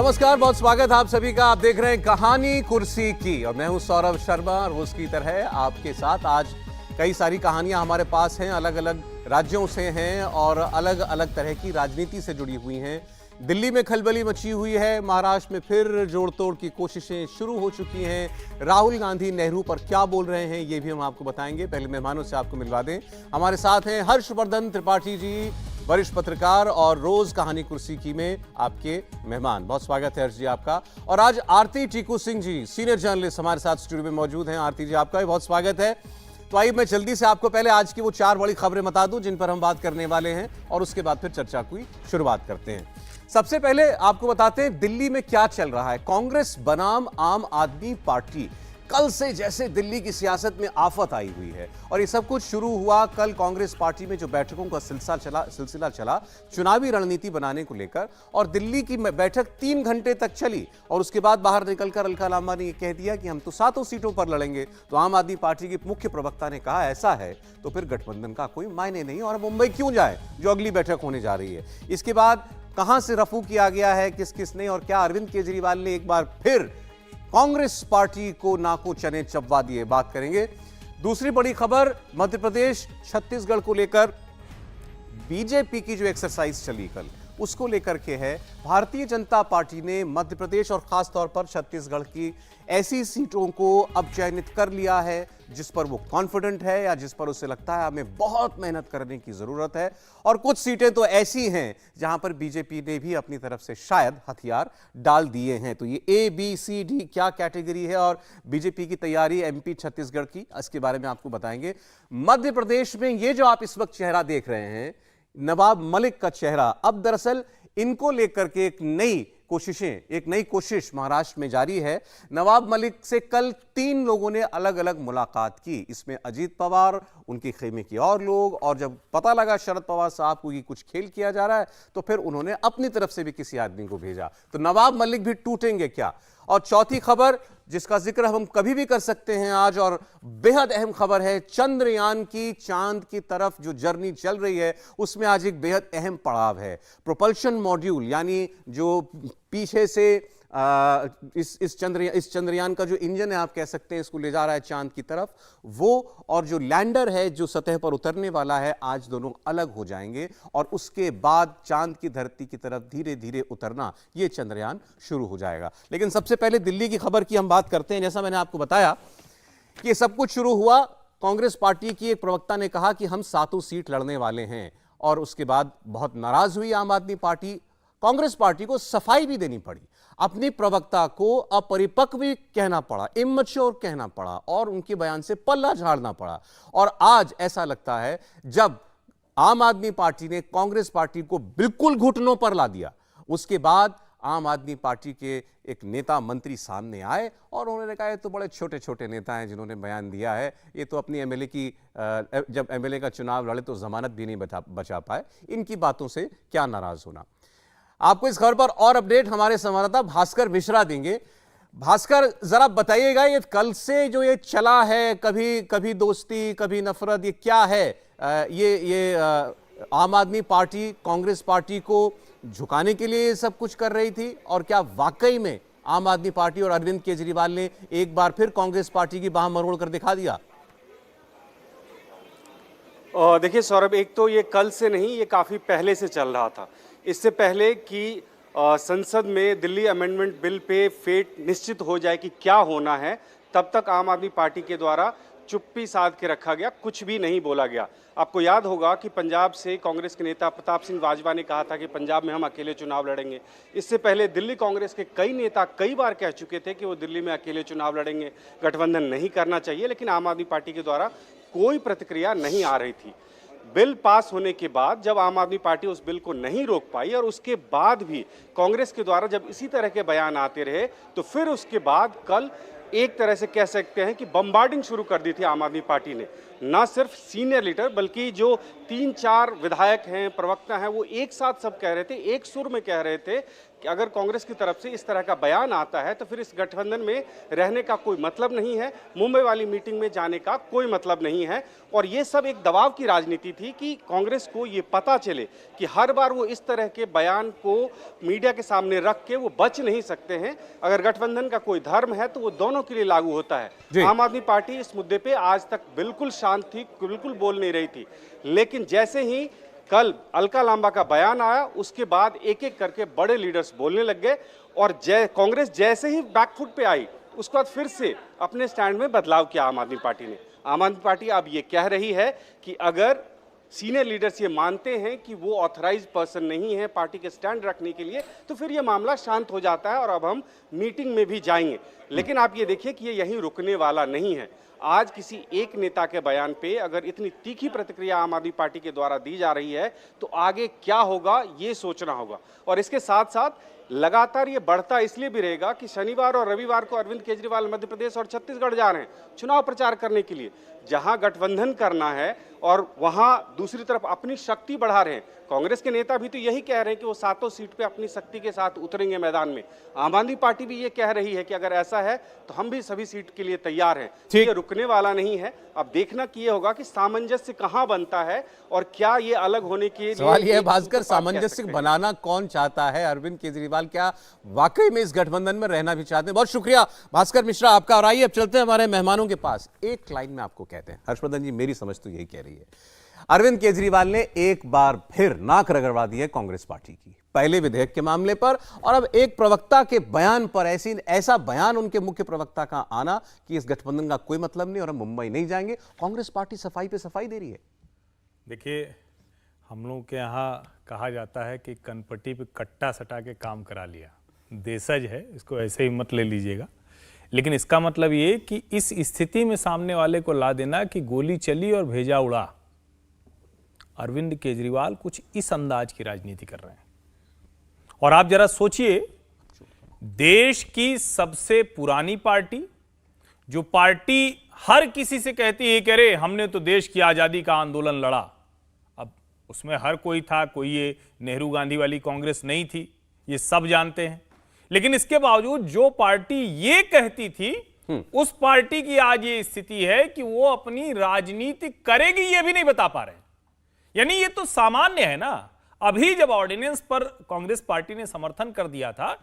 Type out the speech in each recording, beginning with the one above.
नमस्कार, बहुत स्वागत है आप सभी का। आप देख रहे हैं कहानी कुर्सी की और मैं हूं सौरभ शर्मा। रोज की तरह आपके साथ आज कई सारी कहानियां हमारे पास हैं, अलग अलग राज्यों से हैं और अलग अलग तरह की राजनीति से जुड़ी हुई हैं। दिल्ली में खलबली मची हुई है, महाराष्ट्र में फिर जोड़ तोड़ की कोशिशें शुरू हो चुकी हैं। राहुल गांधी नेहरू पर क्या बोल रहे हैं ये भी हम आपको बताएंगे। पहले मेहमानों से आपको मिलवा दें। हमारे साथ हैं हर्षवर्धन त्रिपाठी जी, वरिष्ठ पत्रकार और रोज कहानी कुर्सी की में आपके मेहमान। बहुत स्वागत है हर्ष जी आपका। और आज आरती टीकू सिंह जी, सीनियर जर्नलिस्ट हमारे साथ स्टूडियो में मौजूद हैं। आरती जी आपका भी बहुत स्वागत है। तो आइए मैं जल्दी से आपको पहले आज की वो 4 बड़ी खबरें बता दूं जिन पर हम बात करने वाले हैं और उसके बाद फिर चर्चा की शुरुआत करते हैं। सबसे पहले आपको बताते हैं दिल्ली में क्या चल रहा है। कांग्रेस बनाम आम आदमी पार्टी, कल से जैसे दिल्ली की सियासत में आफत आई हुई है और ये सब कुछ शुरू हुआ कल कांग्रेस पार्टी में जो बैठकों का सिलसिला चला चुनावी रणनीति बनाने को लेकर। और दिल्ली की बैठक 3 घंटे तक चली और उसके बाद बाहर निकलकर अलका लांबा ने ये कह दिया कि हम तो 7 सीटों पर लड़ेंगे। तो आम आदमी पार्टी की मुख्य प्रवक्ता ने कहा ऐसा है तो फिर गठबंधन का कोई मायने नहीं और मुंबई क्यों जाए जो अगली बैठक होने जा रही है। इसके बाद कहां से रफू किया गया है, किस किस ने, और क्या अरविंद केजरीवाल ने एक बार फिर कांग्रेस पार्टी को नाको चने चबवा दिए, बात करेंगे। दूसरी बड़ी खबर मध्य प्रदेश छत्तीसगढ़ को लेकर बीजेपी की जो एक्सरसाइज चली कल उसको लेकर के है। भारतीय जनता पार्टी ने मध्य प्रदेश और खास तौर पर छत्तीसगढ़ की ऐसी सीटों को अब चयनित कर लिया है जिस पर वो कॉन्फिडेंट है या जिस पर उसे लगता है हमें बहुत मेहनत करने की जरूरत है। और कुछ सीटें तो ऐसी हैं जहां पर बीजेपी ने भी अपनी तरफ से शायद हथियार डाल दिए हैं। तो ये ABCD क्या कैटेगरी है और बीजेपी की तैयारी MP छत्तीसगढ़ की, इसके बारे में आपको बताएंगे। मध्य प्रदेश में ये जो आप इस वक्त चेहरा देख रहे हैं नवाब मलिक का चेहरा, अब दरअसल इनको लेकर के एक नई कोशिश महाराष्ट्र में जारी है। नवाब मलिक से कल 3 लोगों ने अलग अलग मुलाकात की, इसमें अजीत पवार, उनके खेमे के और लोग, और जब पता लगा शरद पवार साहब को कि कुछ खेल किया जा रहा है तो फिर उन्होंने अपनी तरफ से भी किसी आदमी को भेजा। तो नवाब मलिक भी टूटेंगे क्या? और चौथी खबर जिसका जिक्र हम कभी भी कर सकते हैं आज, और बेहद अहम खबर है, चंद्रयान की चांद की तरफ जो जर्नी चल रही है उसमें आज एक बेहद अहम पड़ाव है। प्रोपल्शन मॉड्यूल यानी जो पीछे से इस चंद्रयान का जो इंजन है आप कह सकते हैं इसको ले जा रहा है चांद की तरफ, वो और जो लैंडर है जो सतह पर उतरने वाला है, आज दोनों अलग हो जाएंगे और उसके बाद चांद की धरती की तरफ धीरे धीरे उतरना ये चंद्रयान शुरू हो जाएगा। लेकिन सबसे पहले दिल्ली की खबर की हम बात करते हैं। जैसा मैंने आपको बताया कि ये सब कुछ शुरू हुआ, कांग्रेस पार्टी की एक प्रवक्ता ने कहा कि हम 7 सीट लड़ने वाले हैं और उसके बाद बहुत नाराज हुई आम आदमी पार्टी। कांग्रेस पार्टी को सफाई भी देनी पड़ी, अपनी प्रवक्ता को अपरिपक्व भी कहना पड़ा, इमैच्योर कहना पड़ा और उनके बयान से पल्ला झाड़ना पड़ा। और आज ऐसा लगता है जब आम आदमी पार्टी ने कांग्रेस पार्टी को बिल्कुल घुटनों पर ला दिया, उसके बाद आम आदमी पार्टी के एक नेता मंत्री सामने आए और उन्होंने कहा ये तो बड़े छोटे छोटे नेता हैं जिन्होंने बयान दिया है, ये तो अपनी MLA की जब MLA का चुनाव लड़े तो जमानत भी नहीं बचा पाए, इनकी बातों से क्या नाराज होना। आपको इस खबर पर और अपडेट हमारे संवाददाता भास्कर मिश्रा देंगे। भास्कर, जरा बताइएगा ये कल से जो ये चला है, कभी दोस्ती कभी नफरत, ये क्या है? ये आम आदमी पार्टी कांग्रेस पार्टी को झुकाने के लिए सब कुछ कर रही थी और क्या वाकई में आम आदमी पार्टी और अरविंद केजरीवाल ने एक बार फिर कांग्रेस पार्टी की बाह मरोड़ कर दिखा दिया? देखिए सौरभ, एक तो ये कल से नहीं, ये काफ़ी पहले से चल रहा था। इससे पहले कि संसद में दिल्ली अमेंडमेंट बिल पे फेट निश्चित हो जाए कि क्या होना है, तब तक आम आदमी पार्टी के द्वारा चुप्पी साध के रखा गया, कुछ भी नहीं बोला गया। आपको याद होगा कि पंजाब से कांग्रेस के नेता प्रताप सिंह बाजवा ने कहा था कि पंजाब में हम अकेले चुनाव लड़ेंगे। इससे पहले दिल्ली कांग्रेस के कई नेता कई बार कह चुके थे कि वो दिल्ली में अकेले चुनाव लड़ेंगे, गठबंधन नहीं करना चाहिए, लेकिन आम आदमी पार्टी के द्वारा कोई प्रतिक्रिया नहीं आ रही थी। बिल पास होने के बाद जब आम आदमी पार्टी उस बिल को नहीं रोक पाई और उसके बाद भी कांग्रेस के द्वारा जब इसी तरह के बयान आते रहे, तो फिर उसके बाद कल एक तरह से कह सकते हैं कि बम्बार्डिंग शुरू कर दी थी आम आदमी पार्टी ने। ना सिर्फ सीनियर लीडर बल्कि जो 3-4 विधायक हैं, प्रवक्ता हैं, वो एक साथ सब कह रहे थे, एक सुर में कह रहे थे कि अगर कांग्रेस की तरफ से इस तरह का बयान आता है तो फिर इस गठबंधन में रहने का कोई मतलब नहीं है, मुंबई वाली मीटिंग में जाने का कोई मतलब नहीं है। और ये सब एक दबाव की राजनीति थी कि कांग्रेस को ये पता चले कि हर बार वो इस तरह के बयान को मीडिया के सामने रख के वो बच नहीं सकते हैं। अगर गठबंधन का कोई धर्म है तो वो दोनों के लिए लागू होता है। आम आदमी पार्टी इस मुद्दे पे आज तक बिल्कुल शांत थी, बिल्कुल बोल नहीं रही थी, लेकिन जैसे ही कल अलका लांबा का बयान आया उसके बाद एक एक करके बड़े लीडर्स बोलने लग गए और कांग्रेस जैसे ही बैकफुट पे आई उसके बाद फिर से अपने स्टैंड में बदलाव किया आम आदमी पार्टी ने। आम आदमी पार्टी अब ये कह रही है कि अगर सीनियर लीडर्स ये मानते हैं कि वो ऑथराइज्ड पर्सन नहीं है पार्टी के स्टैंड रखने के लिए तो फिर ये मामला शांत हो जाता है और अब हम मीटिंग में भी जाएंगे। लेकिन आप ये देखिए कि ये यहीं रुकने वाला नहीं है। आज किसी एक नेता के बयान पे अगर इतनी तीखी प्रतिक्रिया आम आदमी पार्टी के द्वारा दी जा रही है तो आगे क्या होगा ये सोचना होगा। और इसके साथ साथ लगातार ये बढ़ता इसलिए भी रहेगा कि शनिवार और रविवार को अरविंद केजरीवाल मध्य प्रदेश और छत्तीसगढ़ जा रहे हैं चुनाव प्रचार करने के लिए, जहां गठबंधन करना है और वहां दूसरी तरफ अपनी शक्ति बढ़ा रहे हैं। कांग्रेस के नेता भी तो यही कह रहे हैं कि वो 7 सीट पे अपनी शक्ति के साथ उतरेंगे मैदान में। आम आदमी पार्टी भी ये कह रही है कि अगर ऐसा है तो हम भी सभी सीट के लिए तैयार हैं। ये रुकने वाला नहीं है। अब देखना कि ये होगा कि सामंजस्य कहां बनता है और क्या ये अलग होने के सवाल ये है भास्कर, सामंजस्य बनाना कौन चाहता है? अरविंद केजरीवाल क्या वाकई में इस गठबंधन में रहना भी चाहते हैं? बहुत शुक्रिया भास्कर मिश्रा आपका। और आइए अब चलते हैं हमारे मेहमानों के पास। एक लाइन में आपको कहते हैं हर्षवर्धन जी, मेरी समझ तो यही कह रही है, अरविंद केजरीवाल ने एक बार फिर नाक रगड़वा दी है कांग्रेस पार्टी की, पहले विधेयक के मामले पर और अब एक प्रवक्ता के बयान पर। ऐसा बयान उनके मुख्य प्रवक्ता का आना कि इस गठबंधन का कोई मतलब नहीं और हम मुंबई नहीं जाएंगे। कांग्रेस पार्टी सफाई पे सफाई दे रही है। देखिए, हम लोग के यहाँ कहा जाता है कि कनपट्टी पे कट्टा सटा के काम करा लिया, देशज है, इसको ऐसे ही मत ले लीजिएगा। लेकिन इसका मतलब ये कि इस स्थिति में सामने वाले को ला देना कि गोली चली और भेजा उड़ा। अरविंद केजरीवाल कुछ इस अंदाज की राजनीति कर रहे हैं। और आप जरा सोचिए, देश की सबसे पुरानी पार्टी, जो पार्टी हर किसी से कहती है कि अरे हमने तो देश की आजादी का आंदोलन लड़ा, अब उसमें हर कोई था, कोई ये नेहरू गांधी वाली कांग्रेस नहीं थी, ये सब जानते हैं। लेकिन इसके बावजूद जो पार्टी ये कहती थी उस पार्टी की आज ये स्थिति है कि वो अपनी राजनीति करेगी ये भी नहीं बता पा रहे। यानी ये तो सामान्य है ना। अभी जब ऑर्डिनेंस पर कांग्रेस पार्टी ने समर्थन कर दिया था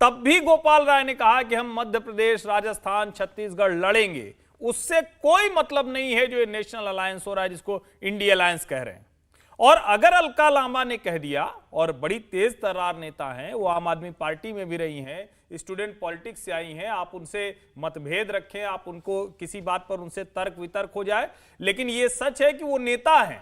तब भी गोपाल राय ने कहा कि हम मध्य प्रदेश, राजस्थान, छत्तीसगढ़ लड़ेंगे, उससे कोई मतलब नहीं है जो ये नेशनल अलायंस हो रहा है जिसको इंडिया अलायंस कह रहे हैं। और अगर अलका लांबा ने कह दिया, और बड़ी तेज तर्रार नेता हैं, वो आम आदमी पार्टी में भी रही हैं, स्टूडेंट पॉलिटिक्स से आई हैं, आप उनसे मतभेद रखें, आप उनको किसी बात पर उनसे तर्क वितर्क हो जाए, लेकिन ये सच है कि वो नेता हैं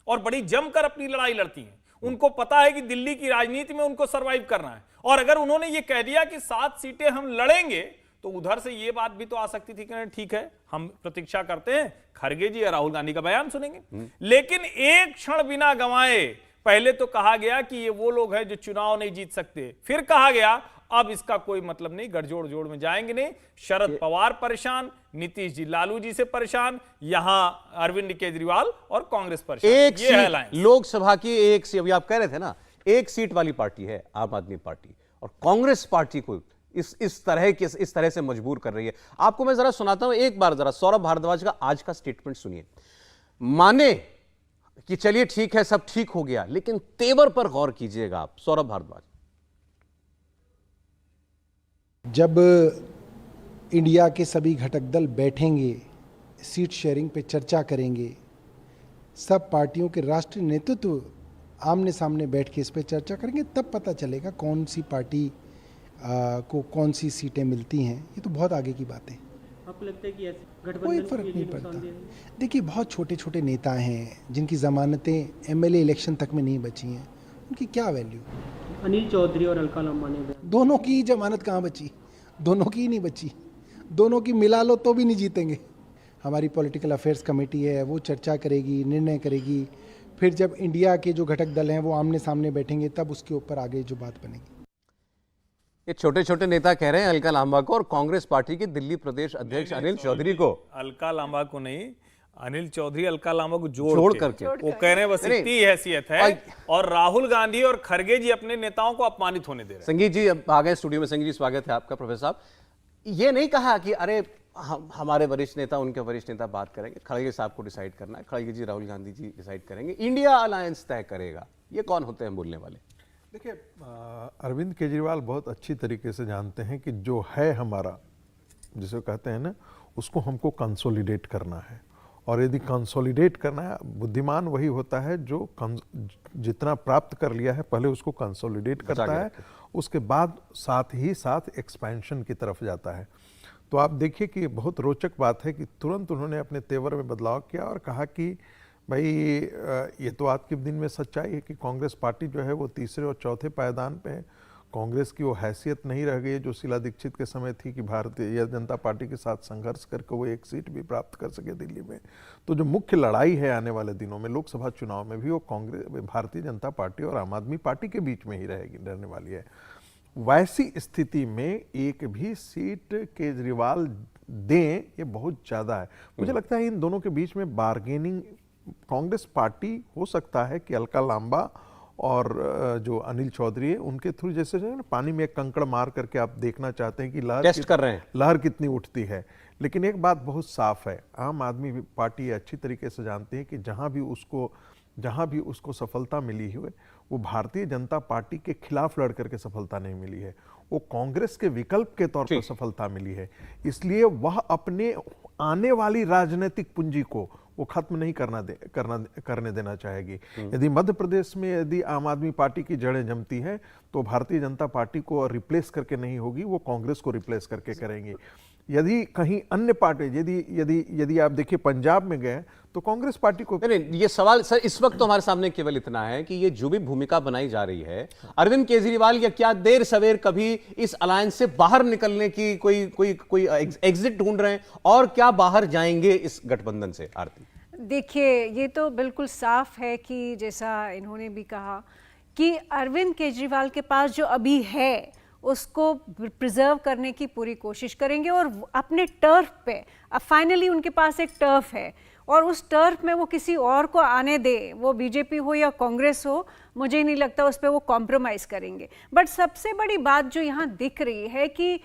और बड़ी जमकर अपनी लड़ाई लड़ती हैं। उनको पता है कि दिल्ली की राजनीति में उनको सरवाइव करना है। और अगर उन्होंने ये कह दिया कि 7 सीटें हम लड़ेंगे तो उधर से ये बात भी तो आ सकती थी कि ठीक है, हम प्रतीक्षा करते हैं, खड़गे जी या राहुल गांधी का बयान सुनेंगे। लेकिन एक क्षण बिना गंवाए पहले तो कहा गया कि ये वो लोग हैं जो चुनाव नहीं जीत सकते, फिर कहा गया अब इसका कोई मतलब नहीं, गठजोड़ जोड़ में जाएंगे नहीं। शरद पवार परेशान, नीतीश जी लालू जी से परेशान, यहां अरविंद केजरीवाल और कांग्रेस परेशान। एक सीट लोकसभा की, एक सीट, अभी आप कह रहे थे ना, एक सीट वाली पार्टी है आम आदमी पार्टी, और कांग्रेस पार्टी को इस तरह से मजबूर कर रही है। आपको मैं जरा सुनाता हूं, एक बार जरा सौरभ भारद्वाज का आज का स्टेटमेंट सुनिए। माने कि चलिए ठीक है, सब ठीक हो गया, लेकिन तेवर पर गौर कीजिएगा आप। सौरभ भारद्वाज, जब इंडिया के सभी घटक दल बैठेंगे, सीट शेयरिंग पे चर्चा करेंगे, सब पार्टियों के राष्ट्रीय नेतृत्व आमने सामने बैठ के इस पे चर्चा करेंगे, तब पता चलेगा कौन सी पार्टी को कौन सी सीटें मिलती हैं। ये तो बहुत आगे की बात है। आपको लगता है कि ऐसे कोई फर्क नहीं पड़ता। देखिए, बहुत छोटे छोटे नेता हैं जिनकी जमानतें एमएलए इलेक्शन तक में नहीं बची हैं, उनकी क्या वैल्यू? अनिल चौधरी और अलका लांबा ने, दोनों की जमानत कहाँ बची? दोनों की ही नहीं बची। दोनों की मिला लो तो भी नहीं जीतेंगे। हमारी पॉलिटिकल अफेयर्स कमेटी है, वो चर्चा करेगी, निर्णय करेगी, फिर जब इंडिया के जो घटक दल हैं वो आमने सामने बैठेंगे तब उसके ऊपर आगे जो बात बनेगी। ये छोटे छोटे नेता कह रहे हैं अलका लांबा को, और कांग्रेस पार्टी के दिल्ली प्रदेश अध्यक्ष अनिल चौधरी को। अलका लांबा को नहीं, अनिल चौधरी अलका लांबा को जोड़ जोड़ के करके। वो कह रहे हैं बस नहीं, इतनी ही हैसियत है, और राहुल गांधी और खड़गे जी अपने नेताओं को अपमानित होने दे रहे हैं। संगीत जी अब आ गए स्टूडियो में। संगीत जी स्वागत है आपका। प्रोफेसर साहब, ये नहीं कहा कि अरे हमारे वरिष्ठ नेता, उनके वरिष्ठ नेता बात करेंगे, खड़गे साहब को डिसाइड करना है, खड़गे जी राहुल गांधी जी डिसाइड करेंगे, इंडिया अलायंस तय करेगा। ये कौन होते हैं बोलने वाले? देखिए, अरविंद केजरीवाल बहुत अच्छी तरीके से जानते हैं कि जो है हमारा, जिसे कहते हैं ना, उसको हमको कंसोलिडेट करना है। और यदि कंसोलिडेट करना है, बुद्धिमान वही होता है जो जितना प्राप्त कर लिया है पहले उसको कंसोलिडेट करता है, उसके बाद साथ ही साथ एक्सपेंशन की तरफ जाता है। तो आप देखिए कि बहुत रोचक बात है कि तुरंत उन्होंने अपने तेवर में बदलाव किया और कहा कि भाई ये तो आज के दिन में सच्चाई है कि कांग्रेस पार्टी जो है वो तीसरे और चौथे पायदान पे है। कांग्रेस की वो हैसियत नहीं रह गई जो शीला दीक्षित के समय थी कि भारतीय जनता पार्टी के साथ संघर्ष करके वो एक सीट भी प्राप्त कर सके दिल्ली में। तो जो मुख्य लड़ाई है आने वाले दिनों में लोकसभा चुनाव में भी, वो कांग्रेस, भारतीय जनता पार्टी और आम आदमी पार्टी के बीच में ही रहने वाली है। वैसी स्थिति में एक भी सीट केजरीवाल दें, ये बहुत ज़्यादा है। मुझे लगता है इन दोनों के बीच में बार्गेनिंग, कांग्रेस पार्टी हो सकता है कि अलका लांबा और जो अनिल चौधरी है उनके थ्रू, जैसे ना पानी में एक कंकड़ मार करके आप देखना चाहते हैं कि टेस्ट कर रहे हैं, लहर कितनी उठती है। लेकिन एक बात बहुत साफ है, आम आदमी पार्टी अच्छी तरीके से जानती है कि जहां भी उसको सफलता मिली है वो भारतीय जनता पार्टी के खिलाफ लड़ करके सफलता नहीं मिली है, वो कांग्रेस के विकल्प के तौर पर सफलता मिली है। इसलिए वह अपने आने वाली राजनीतिक पूंजी को वो खत्म नहीं करने देना चाहेगी। यदि मध्य प्रदेश में यदि आम आदमी पार्टी की जड़ें जमती हैं तो भारतीय जनता पार्टी को रिप्लेस करके नहीं होगी, वो कांग्रेस को रिप्लेस करके करेंगे। यदि कहीं अन्य पार्टी, यदि आप देखिए पंजाब में गए तो कांग्रेस पार्टी को नहीं, ये सवाल सर इस वक्त तो हमारे सामने केवल इतना है कि ये जो भी भूमिका बनाई जा रही है, अरविंद केजरीवाल या क्या देर सवेर कभी इस अलायंस से बाहर निकलने की कोई एग्जिट ढूंढ रहे हैं, और क्या बाहर जाएंगे इस गठबंधन से? आरती, देखिए, ये तो बिल्कुल साफ है कि जैसा इन्होंने भी कहा कि अरविंद केजरीवाल के पास जो अभी है उसको प्रिजर्व करने की पूरी कोशिश करेंगे, और अपने टर्फ पे, अब फाइनली उनके पास एक टर्फ है और उस टर्फ में वो किसी और को आने दे, वो बीजेपी हो या कांग्रेस हो, मुझे नहीं लगता उस पर वो कॉम्प्रोमाइज़ करेंगे। बट सबसे बड़ी बात जो यहाँ दिख रही है कि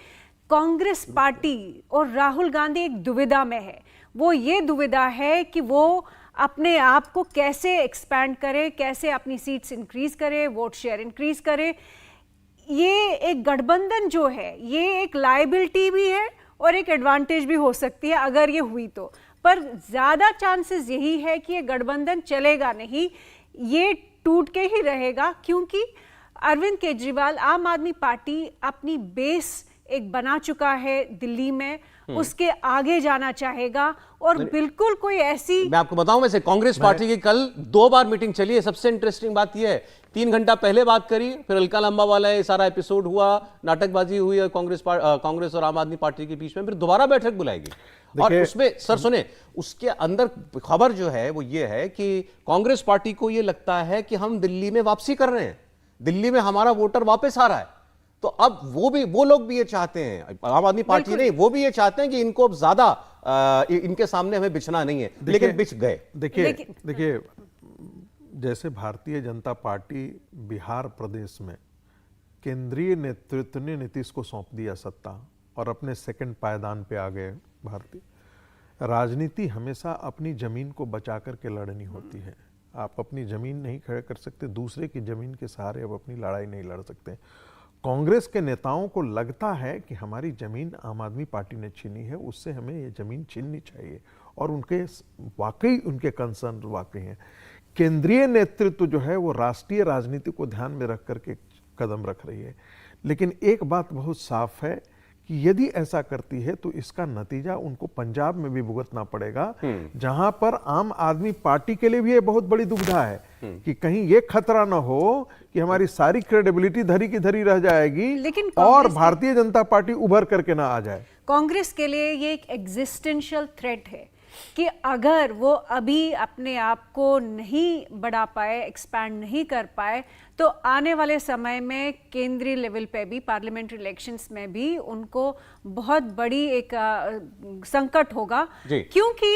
कांग्रेस पार्टी और राहुल गांधी एक दुविधा में है। वो ये दुविधा है कि वो अपने आप को कैसे एक्सपैंड करे, कैसे अपनी सीट्स इंक्रीज करे, वोट शेयर इंक्रीज करे। ये एक गठबंधन जो है ये एक लायबिलिटी भी है और एक एडवांटेज भी हो सकती है अगर ये हुई तो, पर ज़्यादा चांसेस यही है कि ये गठबंधन चलेगा नहीं, ये टूट के ही रहेगा, क्योंकि अरविंद केजरीवाल, आम आदमी पार्टी अपनी बेस एक बना चुका है दिल्ली में, उसके आगे जाना चाहेगा। और बिल्कुल कोई ऐसी, मैं आपको बताऊं, वैसे कांग्रेस पार्टी की कल 2 बार मीटिंग चली है। सबसे इंटरेस्टिंग बात यह है, 3 घंटा पहले बात करी, फिर अलका लांबा वाला ये सारा एपिसोड हुआ, नाटकबाजी हुई है कांग्रेस और आम आदमी पार्टी के बीच में, फिर दोबारा बैठक बुलाएगी। और उसमें सर सुने, उसके अंदर खबर जो है वो ये है कि कांग्रेस पार्टी को ये लगता है कि हम दिल्ली में वापसी कर रहे हैं, दिल्ली में हमारा वोटर वापस आ रहा है। तो अब वो लोग भी ये चाहते हैं, आम आदमी पार्टी नहीं, वो भी ये चाहते हैं कि इनको अब ज्यादा इनके सामने हमें बिछना नहीं है, लेकिन बिछ गए। देखिए, जैसे भारतीय जनता पार्टी बिहार प्रदेश में केंद्रीय नेतृत्व ने नीतीश को सौंप दिया सत्ता और अपने सेकंड पायदान पे आ गए। भारतीय राजनीति हमेशा अपनी जमीन को बचा करके लड़नी होती है। आप अपनी जमीन नहीं खड़े कर सकते, दूसरे की जमीन के सहारे अब अपनी लड़ाई नहीं लड़ सकते। कांग्रेस के नेताओं को लगता है कि हमारी जमीन आम आदमी पार्टी ने छीनी है, उससे हमें ये जमीन छीननी चाहिए, और उनके वाकई उनके कंसर्न वाकई हैं। केंद्रीय नेतृत्व जो है वो राष्ट्रीय राजनीति को ध्यान में रख करके कदम रख रही है। लेकिन एक बात बहुत साफ है कि यदि ऐसा करती है तो इसका नतीजा उनको पंजाब में भी भुगतना पड़ेगा, जहां पर आम आदमी पार्टी के लिए भी ये बहुत बड़ी दुविधा है कि कहीं ये खतरा ना हो कि हमारी सारी क्रेडिबिलिटी धरी की धरी रह जाएगी, लेकिन और भारतीय जनता पार्टी उभर करके ना आ जाए। कांग्रेस के लिए ये एक एग्जिस्टेंशियल थ्रेट है कि अगर वो अभी अपने आप को नहीं बढ़ा पाए, एक्सपैंड नहीं कर पाए, तो आने वाले समय में केंद्रीय लेवल पे भी, पार्लियामेंट्री इलेक्शंस में भी उनको बहुत बड़ी एक संकट होगा, क्योंकि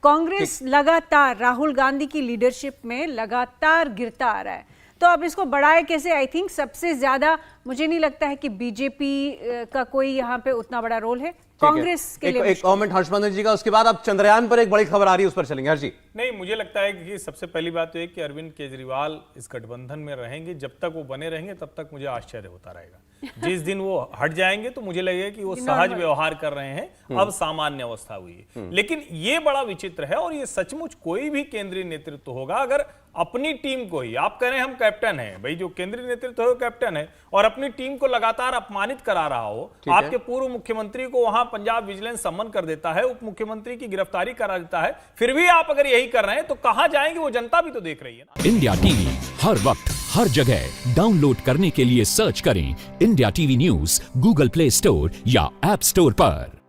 कांग्रेस लगातार राहुल गांधी की लीडरशिप में लगातार गिरता आ रहा है, तो अब इसको बढ़ाए कैसे? आई थिंक सबसे ज्यादा मुझे नहीं लगता है कि बीजेपी का कोई यहाँ पे उतना बड़ा रोल है, कांग्रेस के लिए। एक कमेंट हर्षवर्धन जी का, उसके बाद अब चंद्रयान पर एक बड़ी खबर आ रही है, उस पर चलेंगे। हर्ष जी। नहीं, मुझे लगता है कि सबसे पहली बात तो है कि अरविंद केजरीवाल इस गठबंधन में रहेंगे, जब तक वो बने रहेंगे तब तक मुझे आश्चर्य होता रहेगा। जिस दिन वो हट जाएंगे तो मुझे लगेगा कि वो सहज व्यवहार कर रहे हैं, अब सामान्य अवस्था हुई है। लेकिन ये बड़ा विचित्र है, और ये सचमुच कोई भी केंद्रीय नेतृत्व होगा अगर अपनी टीम को ही, आप कह रहे हैं हम कैप्टन हैं, भाई जो केंद्रीय नेतृत्व है वो कैप्टन है, और अपनी टीम को लगातार अपमानित करा रहा हो, आपके पूर्व मुख्यमंत्री को वहां पंजाब विजिलेंस सम्मन कर देता है, उप मुख्यमंत्री की गिरफ्तारी करा देता है, फिर भी आप अगर यही कर रहे हैं तो कहां जाएंगे? वो जनता भी तो देख रही है ना। इंडिया टीवी हर वक्त हर जगह डाउनलोड करने के लिए सर्च करें India TV news Google play store या ऐप स्टोर पर।